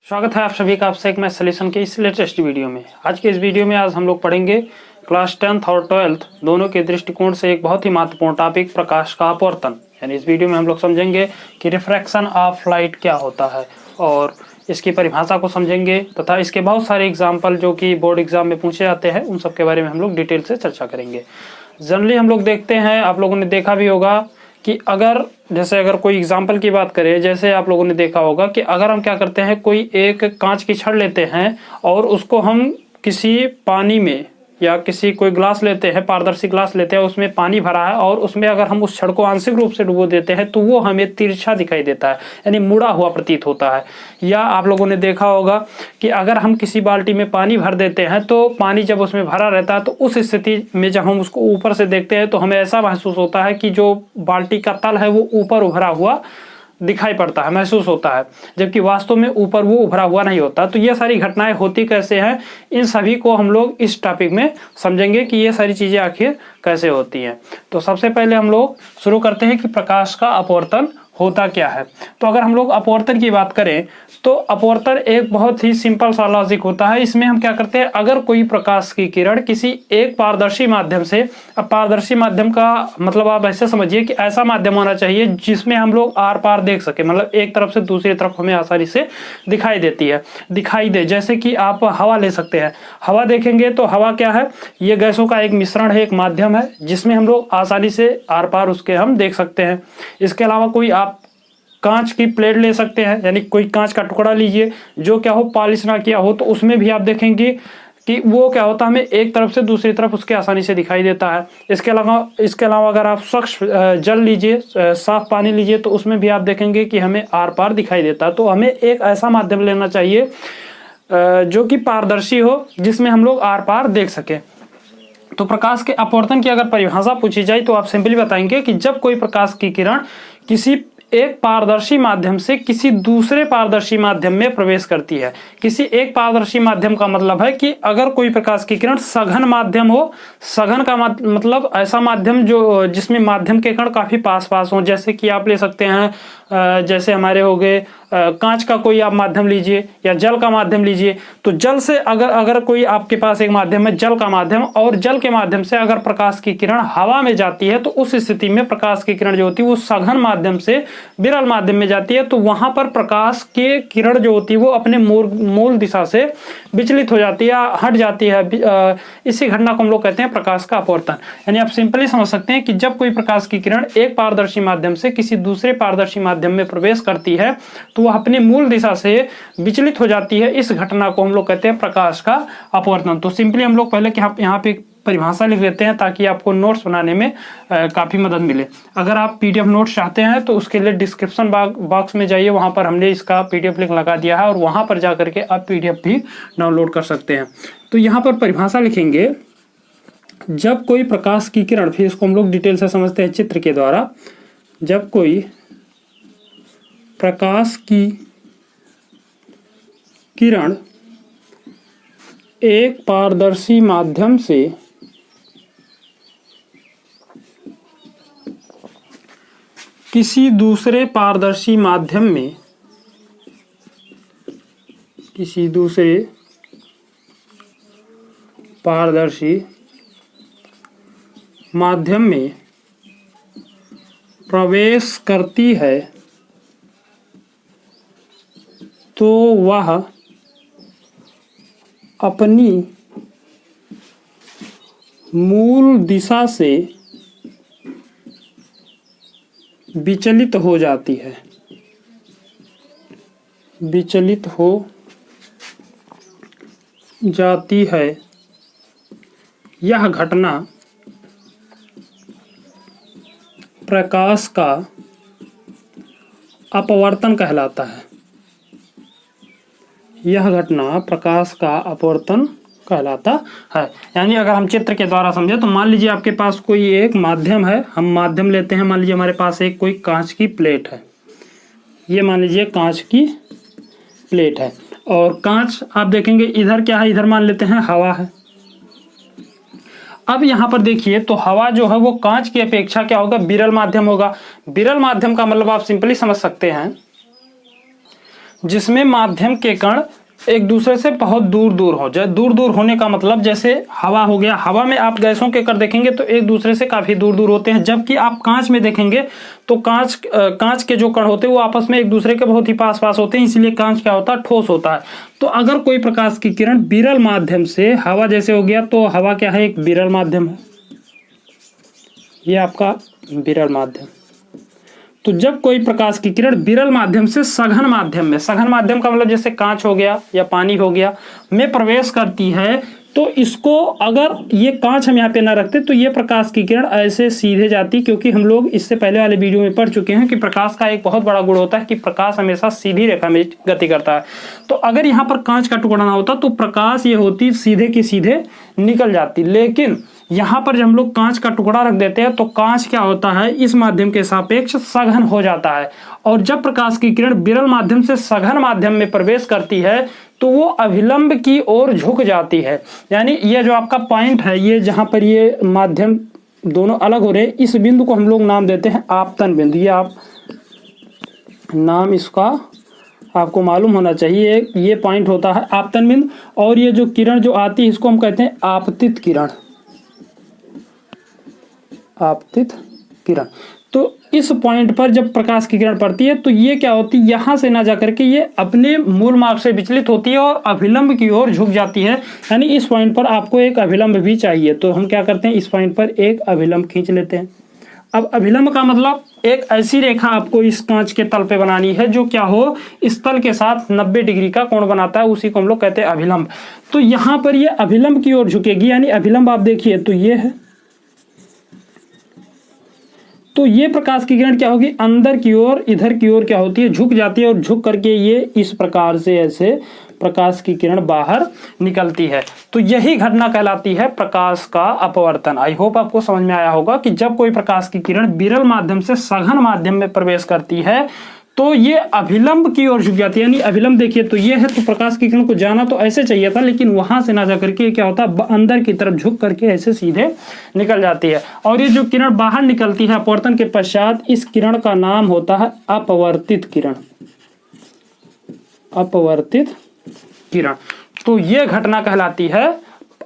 स्वागत है आप सभी का आपसे एक मैथ सॉल्यूशन के इस लेटेस्ट वीडियो में। आज के इस वीडियो में आज हम लोग पढ़ेंगे क्लास 10th और 12th दोनों के दृष्टिकोण से एक बहुत ही महत्वपूर्ण टॉपिक प्रकाश का अपवर्तन। यानी इस वीडियो में हम लोग समझेंगे कि रिफ्रैक्शन ऑफ लाइट क्या होता है और इसकी परिभाषा को समझेंगे तथा इसके बहुत सारे एग्जाम्पल जो कि बोर्ड एग्जाम में पूछे जाते हैं उन सब के बारे में हम लोग डिटेल से चर्चा करेंगे। जनरली हम लोग देखते हैं, आप लोगों ने देखा भी होगा कि अगर कोई एग्जाम्पल की बात करें, जैसे आप लोगों ने देखा होगा कि अगर हम क्या करते हैं, कोई एक कांच की छड़ लेते हैं और उसको हम किसी पानी में या कोई ग्लास लेते हैं, पारदर्शी ग्लास लेते हैं, उसमें पानी भरा है और उसमें अगर हम उस छड़ को आंशिक रूप से डुबो देते हैं तो वो हमें तिरछा दिखाई देता है, यानी मुड़ा हुआ प्रतीत होता है। या आप लोगों ने देखा होगा कि अगर हम किसी बाल्टी में पानी भर देते हैं तो पानी जब उसमें भरा रहता है तो उस स्थिति में जब हम उसको ऊपर से देखते हैं तो हमें ऐसा महसूस होता है कि जो बाल्टी का तल है वो ऊपर उभरा हुआ दिखाई पड़ता है, महसूस होता है, जबकि वास्तव में ऊपर वो उभरा हुआ नहीं होता। तो ये सारी घटनाएं होती कैसे हैं, इन सभी को हम लोग इस टॉपिक में समझेंगे कि ये सारी चीजें आखिर कैसे होती हैं। तो सबसे पहले हम लोग शुरू करते हैं कि प्रकाश का अपवर्तन होता क्या है। तो अगर हम लोग अपवर्तन की बात करें तो अपवर्तन एक बहुत ही सिंपल सा लॉजिक होता है। इसमें हम क्या करते हैं, अगर कोई प्रकाश की किरण किसी एक पारदर्शी माध्यम से, अब पारदर्शी माध्यम का मतलब आप ऐसे समझिए कि ऐसा माध्यम होना चाहिए जिसमें हम लोग आर पार देख सके, मतलब एक तरफ से दूसरी तरफ हमें आसानी से दिखाई दे। जैसे कि आप हवा ले सकते हैं, हवा देखेंगे तो हवा क्या है, ये गैसों का एक मिश्रण है, एक माध्यम है जिसमें हम लोग आसानी से आर पार उसके हम देख सकते हैं। इसके अलावा कोई आप कांच की प्लेट ले सकते हैं, यानी कोई कांच का टुकड़ा लीजिए जो क्या हो पॉलिश ना किया हो, तो उसमें भी आप देखेंगे कि वो क्या होता है, हमें एक तरफ से दूसरी तरफ उसके आसानी से दिखाई देता है। इसके अलावा अगर आप स्वच्छ जल लीजिए, साफ पानी लीजिए, तो उसमें भी आप देखेंगे कि हमें आर पार दिखाई देता है। तो हमें एक ऐसा माध्यम लेना चाहिए जो कि पारदर्शी हो, जिसमें हम लोग आर पार देख सके। तो प्रकाश के अपवर्तन की अगर परिभाषा पूछी जाए तो आप सिंपली बताएंगे कि जब कोई प्रकाश की किरण किसी एक पारदर्शी माध्यम से किसी दूसरे पारदर्शी माध्यम में प्रवेश करती है। किसी एक पारदर्शी माध्यम का मतलब है कि अगर कोई प्रकाश की किरण सघन माध्यम हो, सघन का मतलब ऐसा माध्यम जो जिसमें माध्यम के कण काफी पास हो। जैसे कि आप ले सकते हैं, जैसे हमारे हो गए कांच का कोई आप माध्यम लीजिए या जल का माध्यम लीजिए। तो जल से अगर कोई आपके पास एक माध्यम है, जल का माध्यम, और जल के माध्यम से अगर प्रकाश की किरण हवा में जाती है तो उस स्थिति में प्रकाश की किरण जो होती है वो सघन माध्यम से विरल माध्यम में जाती है। तो वहां पर प्रकाश की किरण जो होती है वो अपने मूल दिशा से विचलित हो जाती है, हट जाती है। इसी घटना को हम लोग कहते हैं प्रकाश का अपवर्तन। यानी आप सिंपली समझ सकते हैं कि जब कोई प्रकाश की किरण एक पारदर्शी माध्यम से किसी दूसरे पारदर्शी माध्यम में प्रवेश करती है तो वह अपने मूल दिशा से विचलित हो जाती है। इस घटना को हम लोग कहते हैं प्रकाश का अपवर्तन। तो सिंपली हम लोग पहले यहाँ पे परिभाषा लिख लेते हैं ताकि आपको नोट्स बनाने में काफी मदद मिले। अगर आप पीडीएफ नोट्स चाहते हैं तो उसके लिए डिस्क्रिप्शन बॉक्स में जाइए, वहां पर हमने इसका पीडीएफ लिंक लगा दिया है और वहां पर जाकर के आप पीडीएफ भी डाउनलोड कर सकते हैं। तो यहाँ पर परिभाषा लिखेंगे, जब कोई प्रकाश की किरण, फिर इसको हम लोग डिटेल से समझते हैं चित्र के द्वारा। जब कोई प्रकाश की किरण एक पारदर्शी माध्यम से किसी दूसरे पारदर्शी माध्यम में प्रवेश करती है तो वह अपनी मूल दिशा से विचलित हो जाती है। यह घटना प्रकाश का अपवर्तन कहलाता है। यानी अगर हम चित्र के द्वारा समझे तो मान लीजिए आपके पास कोई एक माध्यम है, हम माध्यम लेते हैं, मान लीजिए हमारे पास एक कोई कांच की प्लेट है, ये मान लीजिए कांच की प्लेट है और कांच आप देखेंगे इधर क्या है, इधर मान लेते हैं हवा है। अब यहाँ पर देखिए तो हवा जो है वो कांच की अपेक्षा क्या होगा, विरल माध्यम होगा। विरल माध्यम का मतलब आप सिंपली समझ सकते हैं, जिसमें माध्यम के कण एक दूसरे से बहुत दूर दूर हो जाए। दूर दूर होने का मतलब जैसे हवा हो गया, हवा में आप गैसों के कण देखेंगे तो एक दूसरे से काफी दूर दूर होते हैं, जबकि आप कांच में देखेंगे तो कांच के जो कण होते हैं वो आपस में एक दूसरे के बहुत ही पास पास होते हैं, इसलिए कांच क्या होता है, ठोस होता है। तो अगर कोई प्रकाश की किरण विरल माध्यम से, हवा जैसे हो गया तो हवा क्या है, एक विरल माध्यम है, ये आपका विरल माध्यम। तो जब कोई प्रकाश की किरण विरल माध्यम से सघन माध्यम में, सघन माध्यम का मतलब जैसे कांच हो गया या पानी हो गया, में प्रवेश करती है, तो इसको अगर ये कांच हम यहाँ पे ना रखते तो ये प्रकाश की किरण ऐसे सीधे जाती, क्योंकि हम लोग इससे पहले वाले वीडियो में पढ़ चुके हैं कि प्रकाश का एक बहुत बड़ा गुण होता है कि प्रकाश हमेशा सीधी रेखा में गति करता है। तो अगर यहाँ पर कांच का टुकड़ा ना होता तो प्रकाश ये होती सीधे की सीधे निकल जाती, लेकिन यहाँ पर जब हम लोग कांच का टुकड़ा रख देते हैं तो कांच क्या होता है, इस माध्यम के सापेक्ष सघन हो जाता है, और जब प्रकाश की किरण विरल माध्यम से सघन माध्यम में प्रवेश करती है तो वो अभिलंब की ओर झुक जाती है। यानी ये जो आपका पॉइंट है, ये जहां पर ये माध्यम दोनों अलग हो रहे हैं, इस बिंदु को हम लोग नाम देते हैं आपतन बिंदु। ये आप नाम इसका आपको मालूम होना चाहिए, ये पॉइंट होता है आपतन बिंदु, और ये जो किरण जो आती है इसको हम कहते हैं आपतित किरण, आपतित किरण। तो इस पॉइंट पर जब प्रकाश की किरण पड़ती है तो ये क्या होती है, यहां से ना जाकर के ये अपने मूल मार्ग से विचलित होती है और अभिलंब की ओर झुक जाती है। यानी इस पॉइंट पर आपको एक अभिलंब भी चाहिए, तो हम क्या करते हैं, इस पॉइंट पर एक अभिलंब खींच लेते हैं। अब अभिलंब का मतलब एक ऐसी रेखा आपको इस कांच के तल पे बनानी है जो क्या हो, इस तल के साथ 90 डिग्री का कोण बनाता है, उसी को हम लोग कहते हैं अभिलंब। तो यहाँ पर ये अभिलंब की ओर झुकेगी, यानी अभिलंब आप देखिए तो ये है, तो ये प्रकाश की किरण क्या होगी, अंदर की ओर, इधर की ओर क्या होती है, झुक जाती है, और झुक करके ये इस प्रकार से ऐसे प्रकाश की किरण बाहर निकलती है। तो यही घटना कहलाती है प्रकाश का अपवर्तन। आई होप आपको समझ में आया होगा कि जब कोई प्रकाश की किरण विरल माध्यम से सघन माध्यम में प्रवेश करती है तो ये अभिलंब की ओर झुक जाती है। यानी अभिलंब देखिए तो ये है, तो प्रकाश की किरण को जाना तो ऐसे चाहिए था, लेकिन वहां से ना जाकर के क्या होता है, अंदर की तरफ झुक करके ऐसे सीधे निकल जाती है। और ये जो किरण बाहर निकलती है अपवर्तन के पश्चात, इस किरण का नाम होता है अपवर्तित किरण, अपवर्तित किरण। तो ये घटना कहलाती है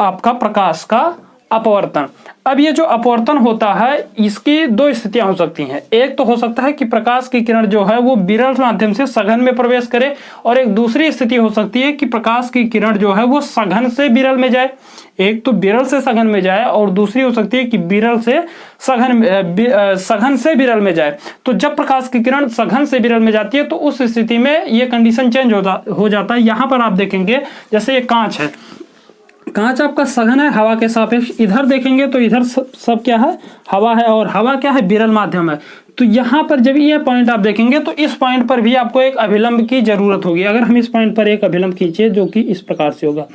आपका प्रकाश का अपवर्तन। अब ये जो अपवर्तन होता है इसकी दो स्थितियां हो सकती हैं। एक तो हो सकता है कि प्रकाश की किरण जो है वो विरल माध्यम से सघन में प्रवेश करे, और एक दूसरी स्थिति हो सकती है कि प्रकाश की किरण जो है वो सघन से विरल में जाए। एक तो विरल से सघन में जाए और दूसरी हो सकती है कि विरल से सघन से विरल में जाए। तो जब प्रकाश की किरण सघन से विरल में जाती है तो उस स्थिति में ये कंडीशन चेंज हो जाता है। यहाँ पर आप देखेंगे जैसे ये कांच है, कांच आपका सघन है हवा के सापेक्ष, इधर देखेंगे तो इधर सब क्या है, हवा है, और हवा क्या है, विरल माध्यम है। तो यहाँ पर जब ये पॉइंट आप देखेंगे तो इस पॉइंट पर भी आपको एक अभिलंब की जरूरत होगी। अगर हम इस पॉइंट पर एक अभिलंब खींचे जो कि इस प्रकार से होगा,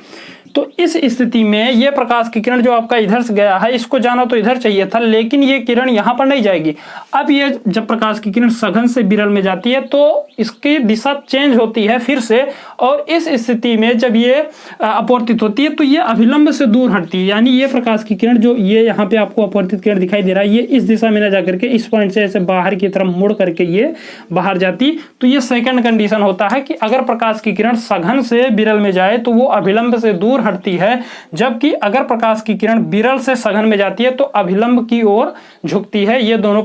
तो इस स्थिति में ये प्रकाश की किरण जो आपका इधर से गया है, इसको जाना तो इधर चाहिए था, लेकिन ये किरण यहाँ पर नहीं जाएगी। अब ये जब प्रकाश की किरण सघन से विरल में जाती है तो इसकी दिशा चेंज होती है फिर से, और इस स्थिति में जब ये अपवर्तित होती है तो ये अभिलंब से दूर हटती है। यानी ये प्रकाश की किरण जो ये यहाँ पे आपको अपवर्तित किरण दिखाई दे रहा है, ये इस दिशा में न जाकर के इस पॉइंट से ऐसे बाहर की तरफ मुड़ करके ये बाहर जाती। तो ये सेकंड कंडीशन होता है कि अगर प्रकाश की किरण सघन से विरल में जाए तो वो अभिलंब से दूर हटती है, जबकि अगर प्रकाश की किरण विरल से सघन में जाती है तो अभिलंब की ओर झुकती है। ये दोनों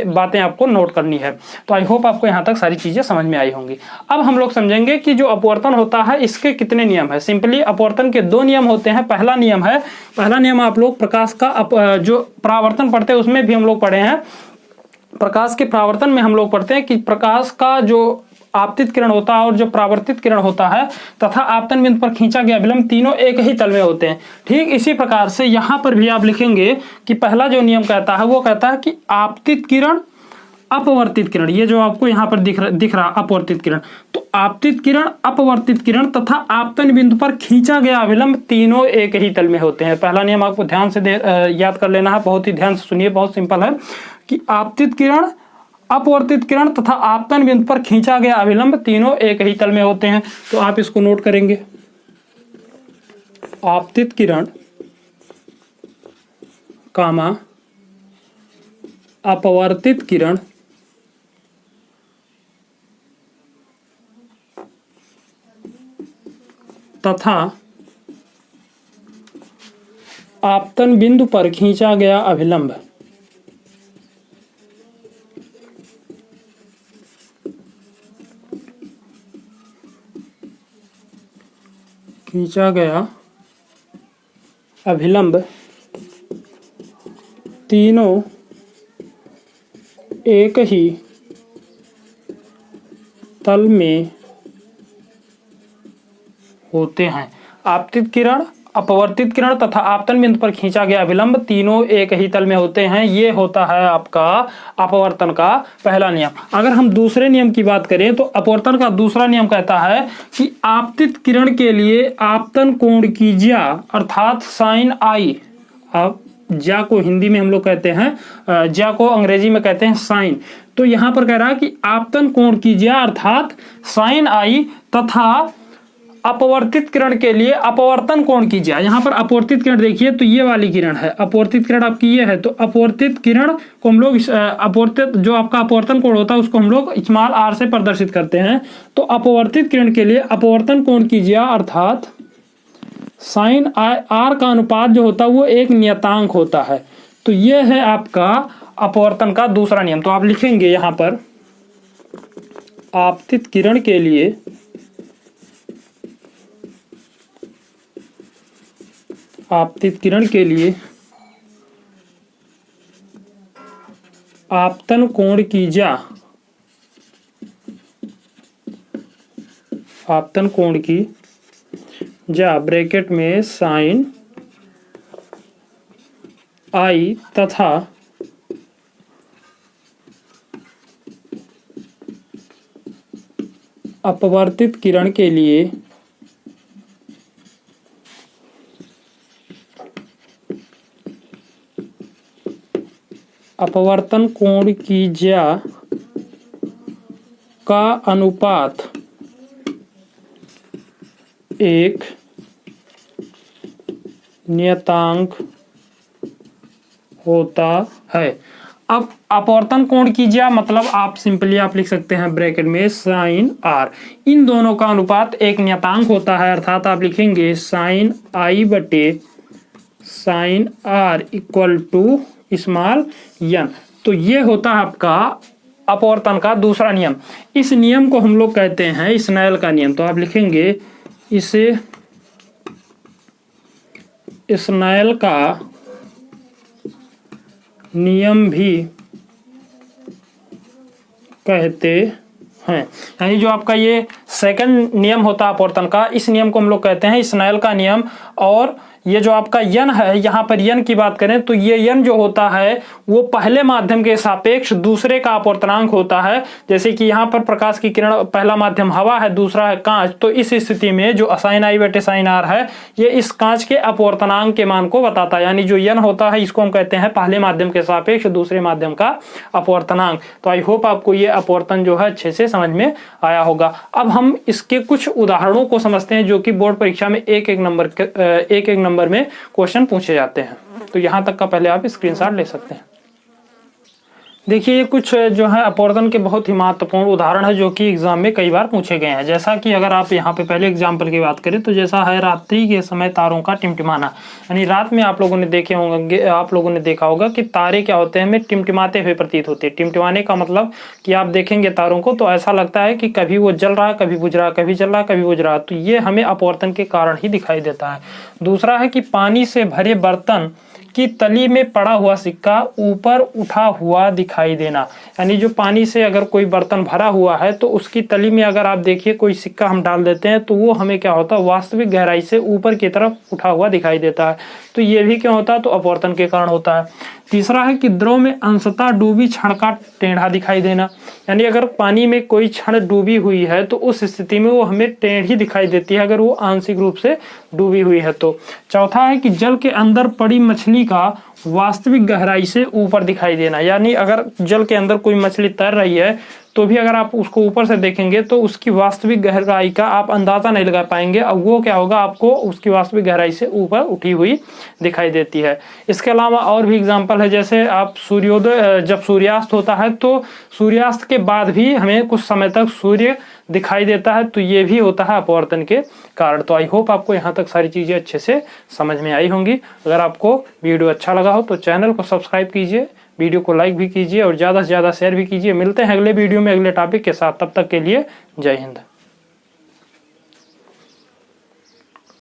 बातें आपको नोट करनी है। तो आई होप आपको यहां तक सारी चीजें समझ में आई होंगी। अब हम लोग समझेंगे कि जो अपवर्तन होता है इसके कितने नियम है। सिंपली अपवर्तन के दो नियम होते हैं। पहला नियम आप लोग प्रकाश का जो परावर्तन पढ़ते हैं उसमें भी हम लोग पढ़े हैं। प्रकाश के परावर्तन में हम लोग पढ़ते हैं कि प्रकाश का जो आपतित किरण होता है और जो परावर्तित किरण होता है तथा आपतन बिंदु पर खींचा गया अभिलंब, तीनों एक ही तल में होते हैं। ठीक इसी प्रकार से यहाँ पर भी आप लिखेंगे कि पहला जो नियम कहता है वो कहता है कि आपतित किरण, अपवर्तित किरण, ये जो आपको यहाँ पर दिख रहा अपवर्तित किरण, तो आपतित किरण, अपवर्तित किरण तथा आपतन बिंदु पर खींचा गया अभिलंब तीनों एक ही तल में होते हैं। पहला नियम आपको ध्यान से याद कर लेना है, बहुत ही ध्यान से सुनिए, बहुत सिंपल है कि आपतित किरण, अपवर्तित किरण तथा आपतन बिंदु पर खींचा गया अभिलंब तीनों एक ही तल में होते हैं। तो आप इसको नोट करेंगे, आपतित किरण कामा अपवर्तित किरण तथा आपतन बिंदु पर खींचा गया अभिलंब तीनों एक ही तल में होते हैं। आपतित किरण, अपवर्तित किरण तथा आपतन बिंदु पर खींचा गया अभिलंब तीनों एक ही तल में होते हैं। ये होता है आपका अपवर्तन का पहला नियम। अगर हम दूसरे नियम की बात करें तो अपवर्तन का दूसरा नियम कहता है कि आपतित किरण के लिए आपतन कोण की ज्या अर्थात साइन आई, अब ज्या को हिंदी में हम लोग कहते हैं, ज्या को अंग्रेजी में कहते हैं साइन। तो यहां पर कह रहा है कि आपतन कोण की ज्या अर्थात साइन आई तथा अपवर्तित किरण के लिए अपवर्तन कोण की ज्या। यहाँ पर अपवर्तित किरण देखिए तो ये वाली किरण है, अपवर्तित किरण आपकी ये है, तो अपवर्तित किरण को हम लोग अपवर्तित जो आपका अपवर्तन कोण होता है उसको हम लोग स्मॉल आर से प्रदर्शित करते हैं। तो अपवर्तित किरण के लिए अपवर्तन कोण की ज्या अर्थात साइन आर का अनुपात जो होता है वो एक नियतांक होता है। तो ये है आपका अपवर्तन का दूसरा नियम। तो आप लिखेंगे यहाँ पर आपतित किरण के लिए आपतन कोण की ज्या, आपतन कोण की ज्या ब्रैकेट में साइन आई तथा अपवर्तित किरण के लिए अपवर्तन कोण की ज्या का अनुपात एक नियतांक होता है। अब अपवर्तन कोण की ज्या मतलब आप सिंपली आप लिख सकते हैं ब्रैकेट में साइन आर, इन दोनों का अनुपात एक नियतांक होता है, अर्थात आप लिखेंगे साइन आई बटे sine R equal to small N. तो ये होता है आपका अपवर्तन का दूसरा नियम। इस नियम को हम लोग कहते हैं स्नेल का नियम। तो आप लिखेंगे इसे स्नेल का नियम भी कहते हैं। यानी जो आपका ये सेकंड नियम होता है अपवर्तन का, इस नियम को हम लोग कहते हैं स्नेल का नियम। और ये जो आपका यन है, यहाँ पर यन की बात करें तो ये यन जो होता है वो पहले माध्यम के सापेक्ष दूसरे का अपवर्तनांक होता है। जैसे कि यहाँ पर प्रकाश की किरण, पहला माध्यम हवा है, दूसरा है कांच, तो इस स्थिति में जो साइन आई बटे साइन आर है ये इस कांच के अपवर्तनांक के मान को बताता है। यानी जो यन होता है इसको हम कहते हैं पहले माध्यम के सापेक्ष दूसरे माध्यम का अपवर्तनांक। तो आई होप आपको ये अपवर्तन जो है अच्छे से समझ में आया होगा। अब हम इसके कुछ उदाहरणों को समझते हैं जो कि बोर्ड परीक्षा में एक एक नंबर में क्वेश्चन पूछे जाते हैं। तो यहां तक का पहले आप स्क्रीनशॉट ले सकते हैं। देखिए ये कुछ जो है अपवर्तन के बहुत ही महत्वपूर्ण उदाहरण है जो कि एग्जाम में कई बार पूछे गए हैं। जैसा कि अगर आप यहाँ पे पहले एग्जाम्पल की बात करें तो जैसा है रात्रि के समय तारों का टिमटिमाना, यानी रात में आप लोगों ने देखा होगा कि तारे क्या होते हैं, हमें टिमटिमाते हुए प्रतीत होते हैं। टिमटिमाने का मतलब कि आप देखेंगे तारों को तो ऐसा लगता है कि कभी वो जल रहा है, कभी बुझ रहा है, कभी जल रहा है, कभी बुझ रहा है। तो ये हमें अपवर्तन के कारण ही दिखाई देता है। दूसरा है कि पानी से भरे बर्तन की तली में पड़ा हुआ सिक्का ऊपर उठा हुआ दिखाई देना। यानी जो पानी से अगर कोई बर्तन भरा हुआ है तो उसकी तली में अगर आप देखिए कोई सिक्का हम डाल देते हैं तो वो हमें क्या होता है, वास्तविक गहराई से ऊपर की तरफ उठा हुआ दिखाई देता है। तो ये भी क्या होता है, तो अपवर्तन के कारण होता है। तीसरा है कि द्रव में अंशतः डूबी क्षण का टेढ़ा दिखाई देना। यानी अगर पानी में कोई क्षण डूबी हुई है तो उस स्थिति में वो हमें टेढ़ी दिखाई देती है अगर वो आंशिक रूप से डूबी हुई है तो। चौथा है कि जल के अंदर पड़ी मछली का वास्तविक गहराई से ऊपर दिखाई देना। यानी अगर जल के अंदर कोई मछली तैर रही है तो भी अगर आप उसको ऊपर से देखेंगे तो उसकी वास्तविक गहराई का आप अंदाजा नहीं लगा पाएंगे। अब वो क्या होगा, आपको उसकी वास्तविक गहराई से ऊपर उठी हुई दिखाई देती है। इसके अलावा और भी एग्जाम्पल है, जैसे आप सूर्योदय, जब सूर्यास्त होता है तो सूर्यास्त के बाद भी हमें कुछ समय तक सूर्य दिखाई देता है, तो ये भी होता है अपवर्तन के कारण। तो आई होप आपको यहाँ तक सारी चीज़ें अच्छे से समझ में आई होंगी। अगर आपको वीडियो अच्छा लगा हो तो चैनल को सब्सक्राइब कीजिए, वीडियो को लाइक भी कीजिए और ज़्यादा से ज़्यादा शेयर भी कीजिए। मिलते हैं अगले वीडियो में अगले टॉपिक के साथ, तब तक के लिए जय हिंद।